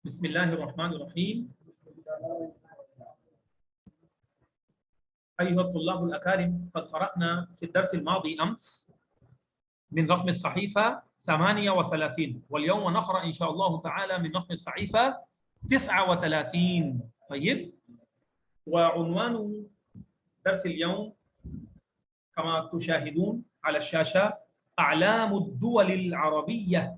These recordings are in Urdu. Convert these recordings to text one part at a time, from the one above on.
بسم الله الرحمن الرحيم. أيها الطلاب الأكارم، قد قرأنا في الدرس الماضي أمس من رقم الصحيفة 38، واليوم نقرأ إن شاء الله تعالى من رقم الصحيفة 39. طيب، وعنوان درس اليوم كما تشاهدون على الشاشة أعلام الدول العربية.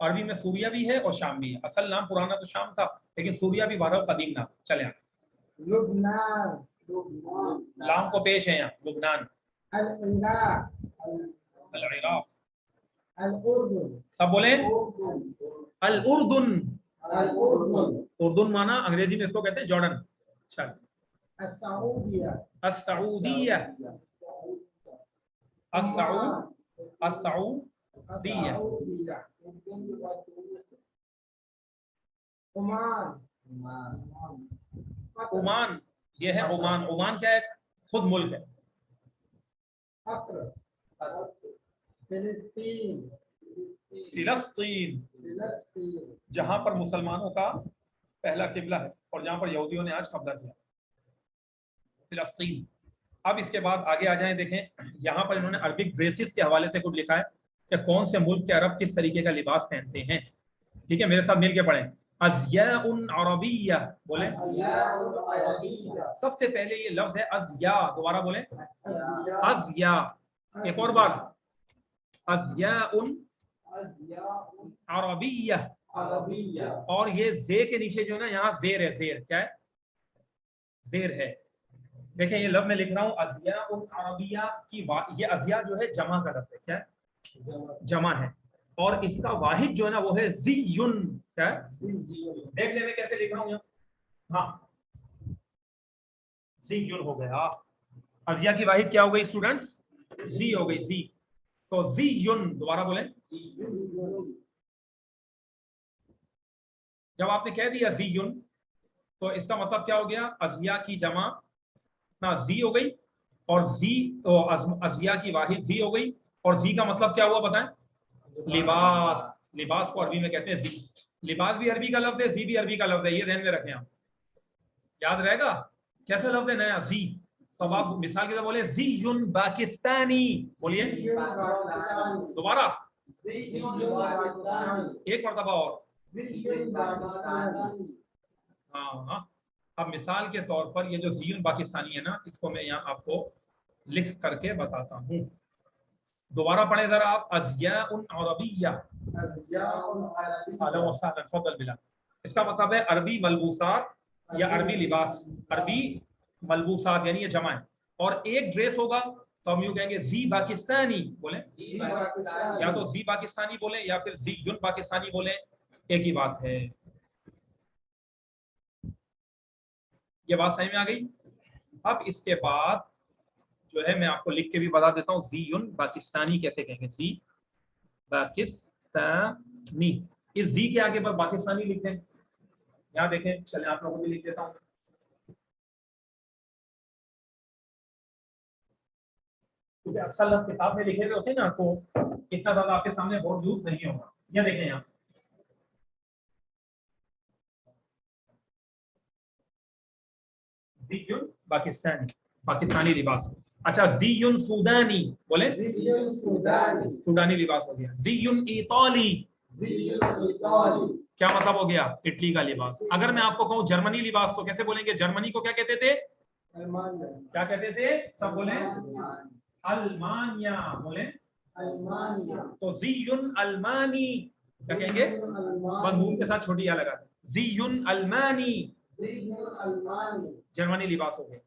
عربی میں سوریہ بھی ہے اور شام بھی ہے. اصل نام پرانا تو شام تھا لیکن سوریہ بھی بہرحال قدیم نام. چلے لبنان لام کو پیش ہے یہاں. لبنان, العراق العراق, الأردن سب بولیں الاردن. الأردن اردن مانا انگریزی میں اس کو کہتے ہیں جارڈن. چل السعودية السعودیہ, السعودیہ, عمان عمان, یہ ہے عمان. عمان کیا ہے؟ خود ملک ہے. قطر فلسطین فلسطین, جہاں پر مسلمانوں کا پہلا قبلہ ہے اور جہاں پر یہودیوں نے آج قبضہ کیا. فلسطین. اب اس کے بعد آگے آ جائیں. دیکھیں یہاں پر انہوں نے عربک ڈریسز کے حوالے سے کچھ لکھا ہے کہ کون سے ملک کے عرب کس طریقے کا لباس پہنتے ہیں. ٹھیک ہے, میرے ساتھ مل کے پڑھیں. ازیاء عربیہ بولیں. سب سے پہلے یہ لفظ ہے ازیاء. دوبارہ بولیں ازیاء. ایک اور بار ازیاء عربیہ. اور یہ زے کے نیچے جو ہے نا یہاں زیر ہے. زیر کیا ہے؟ زیر ہے. دیکھیں یہ لفظ میں لکھ رہا ہوں ازیاء عربیہ کی. یہ ازیاء جو ہے جمع کا لفظ ہے. کیا ہے؟ جمع ہے. اور اس کا واحد جو ہے نا وہ ہے زیون. کیا ہے؟ دیکھ لیں میں کیسے لکھ رہا ہوں یہاں. ہاں زیون ہو گیا. ازیاء کی واحد کیا ہو گئی اسٹوڈنٹس؟ زی ہو گئی. زی. تو زیون. دوبارہ بولیں. جب آپ نے کہہ دیا زیون تو اس کا مطلب کیا ہو گیا؟ ازیاء کی جمع نہ زی ہو گئی اور زی ازیاء کی واحد زی ہو گئی. اور زی کا مطلب کیا ہوا بتائیں؟ لباس. لباس کو عربی میں کہتے ہیں زی. لباس بھی عربی کا لفظ ہے, زی بھی عربی کا لفظ ہے. یہ ذہن میں رکھیں آپ. یاد رہے گا کیسے لفظ ہے نیا زی. تو اب آپ مثال کے طور بولے زیون پاکستانی. بولیے دوبارہ ایک مرتبہ اور. ہاں. اب مثال کے طور پر یہ جو زیون پاکستانی ہے نا اس کو میں یہاں آپ کو لکھ کر کے بتاتا ہوں. دوبارہ پڑھیں ذرا آپ. ازیاء عربیہ. اہلا وسہلا, تفضل بلا. اس کا مطلب ہے عربی ملبوسات یا عربی لباس. عربی ملبوسات یعنی یہ جمع ہے. اور ایک ڈریس ہوگا تو ہم یوں کہیں گے زی پاکستانی. بولیں یا تو زی پاکستانی بولیں یا پھر زی یون پاکستانی بولیں, ایک ہی بات ہے. یہ بات صحیح میں آ گئی. اب اس کے بعد جو ہے میں آپ کو لکھ کے بھی بتا دیتا ہوں زی یون پاکستانی کیسے کہیں گے. زی پاکستانی. اس زی کے آگے پر پاکستانی لکھتے ہیں. یہاں دیکھیں, چلیں آپ لوگوں کو بھی لکھ دیتا ہوں. کیونکہ اکثر لفظ کتاب میں لکھے ہوئے ہوتے ہیں نا تو اتنا زیادہ آپ کے سامنے بورڈ یوز نہیں ہوگا. یہ دیکھیں یہاں زیون پاکستانی, پاکستانی لباس. اچھا زیون سودانی. بولیں سودانی لباس ہو گیا. زیون ایطالی. کیا مطلب ہو گیا؟ اٹلی کا لباس. اگر میں آپ کو کہوں جرمنی لباس تو کیسے بولیں گے؟ جرمنی کو کیا کہتے تھے؟ کیا کہتے تھے؟ سب بولیں المانیہ. بولیں تو زیون المانی. کیا کہیں گے؟ بندوق کے ساتھ چھوٹی یا لگا دیں. زیون المانی, جرمنی لباس ہو گیا.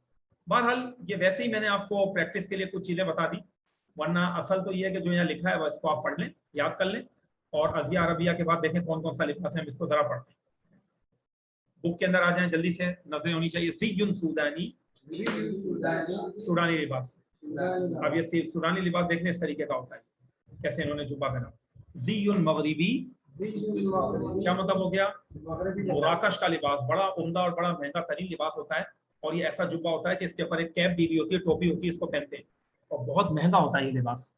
بہرحال یہ ویسے ہی میں نے آپ کو پریکٹس کے لیے کچھ چیزیں بتا دی, ورنہ اصل تو یہ ہے کہ جو یہاں لکھا ہے اس کو آپ پڑھ لیں, یاد کر لیں. اور ازیاء عربیہ کے بعد دیکھیں کون کون سا لباس ہے, ہم اس کو ذرا پڑھتے ہیں. بک کے اندر آ جائیں جلدی سے, نظریں ہونی چاہیے. زیون سودانی, سودانی لباس. اب یہ سودانی لباس دیکھنے اس طریقے کا ہوتا ہے کیسے انہوں نے جبہ پہنا. زیون مغربی. کیا مطلب ہو گیا؟ مراکش کا لباس. بڑا عمدہ اور بڑا مہنگا ترین لباس ہوتا ہے اور یہ ایسا جبہ ہوتا ہے کہ اس کے اوپر ایک کیپ دی ہوئی ہوتی ہے, ٹوپی ہوتی ہے, اس کو پہنتے ہیں اور بہت مہنگا ہوتا ہے یہ لباس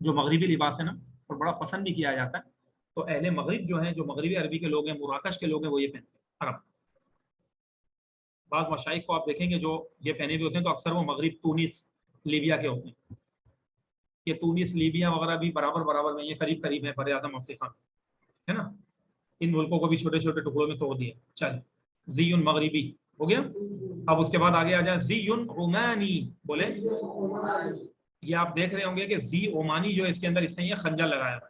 جو مغربی لباس ہے نا, اور بڑا پسند بھی کیا جاتا ہے. تو اہل مغرب جو ہیں, جو مغربی عربی کے لوگ ہیں, مراکش کے لوگ ہیں, وہ یہ پہنتے ہیں عرب. بعض مشائخ کو آپ دیکھیں گے جو یہ پہنے ہوئے ہوتے ہیں تو اکثر وہ مغرب تونس لیبیا کے ہوتے ہیں. یہ تونس لیبیا وغیرہ بھی برابر میں, یہ قریب قریب ہے بر اعظم افریقہ ہے نا. ان ملکوں کو بھی چھوٹے چھوٹے ٹکڑوں میں توڑ دیا. چل زیون مغربی ہو گیا. اب اس کے بعد آگے آ جائیں زیون رومانی. بولے یہ آپ دیکھ رہے ہوں گے کہ زی عمانی جو ہے اس کے اندر اس نے یہ خنجر لگایا ہے.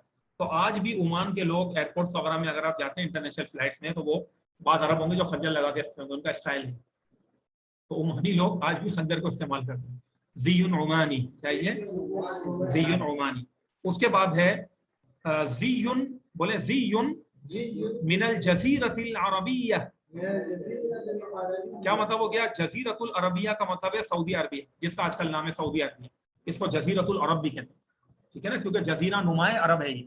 تو آج بھی عمان کے لوگ ایئرپورٹس وغیرہ میں اگر آپ جاتے ہیں انٹرنیشنل فلائٹس میں تو وہ بعض عرب ہوں گے جو خنجر لگا کے رکھتے ہیں، ان کا اسٹائل ہے، تو عمانی لوگ آج بھی خنجر کو استعمال کرتے ہیں. زیون عمانی، چاہیے زیون عمانی. اس کے بعد ہے زیون، بولے زیون من الجزیرۃ العربیہ. کیا مطلب ہو گیا؟ جزیرۃ العربیہ کا مطلب ہے سعودی عربیہ، جس کا آج کل نام ہے سعودی عربیہ. اس کو جزیرۃ العرب بھی کہتے ہیں، ٹھیک ہے نا، کیونکہ جزیرہ نمائے عرب ہے یہ.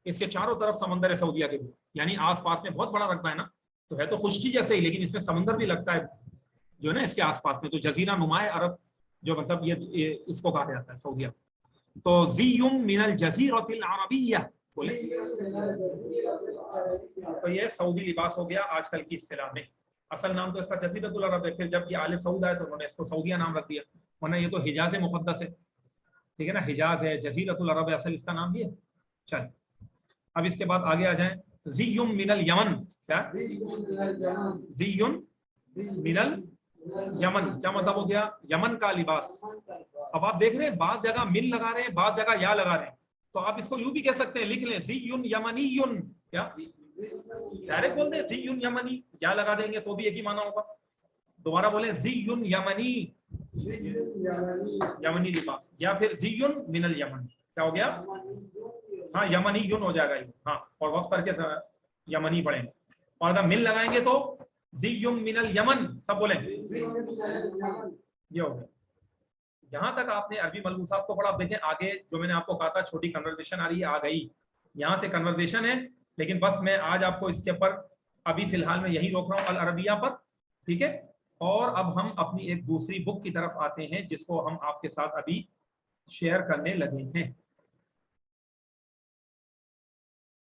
اس کے چاروں طرف سمندر ہے سعودیہ کے بھی، یعنی آس پاس میں بہت بڑا رقبہ ہے نا، تو ہے تو خشکی جیسے ہی لیکن اس میں سمندر بھی لگتا ہے جو ہے نا اس کے آس پاس میں. تو جزیرہ نمائے عرب جو مطلب یہ اس کو کہا جاتا ہے سعودیہ. تو زیم من الجزیرۃ العربیہ بولے تو یہ سعودی لباس ہو گیا آج کل کی اصطلاح میں. اصل نام تو اس کا جزیرۃ العرب ہے، پھر جب یہ آل سعود آئے تو انہوں نے اس کو سعودیہ نام رکھ دیا، ورنہ یہ تو حجاز مقدس ہے، ٹھیک ہے نا، حجاز ہے، جزیرۃ العرب ہے، اصل اس کا نام بھی ہے. چل اب اس کے بعد آگے آ جائیں. زیم من الیمن، کیا زیم من الیمن کیا مطلب ہو گیا؟ یمن کا لباس. اب آپ دیکھ رہے ہیں بعض جگہ من لگا رہے ہیں، بعض جگہ یا لگا رہے ہیں، تو آپ اس کو یوں بھی کہہ سکتے ہیں، لکھ لیں زیون یمنی، کیا ڈائریکٹ بول دیں زیون یمنی، یا لگا دیں گے تو بھی ایک ہی معنی ہوگا. دوبارہ بولیں زیون یمنی، یمنی لباس، یا پھر زیون من الیمن. کیا ہو گیا؟ ہاں یمنی یون ہو جائے گا یہ، ہاں، اور وقف کر کے یمنی پڑھیں گے. اور اگر من لگائیں گے تو زیون من الیمن، سب بولیں یہ ہو گیا. یہاں تک آپ نے عربی ملبوسات کو پڑھا. آپ دیکھیں آگے جو میں نے آپ کو کہا تھا چھوٹی کنورزیشن آ رہی ہے، آ گئی یہاں سے کنورزیشن ہے، لیکن بس میں آج آپ کو اس کے اوپر ابھی فی الحال میں یہی روک رہا ہوں العربیہ پر، ٹھیک ہے. اور اب ہم اپنی ایک دوسری بک کی طرف آتے ہیں جس کو ہم آپ کے ساتھ ابھی شیئر کرنے لگے ہیں.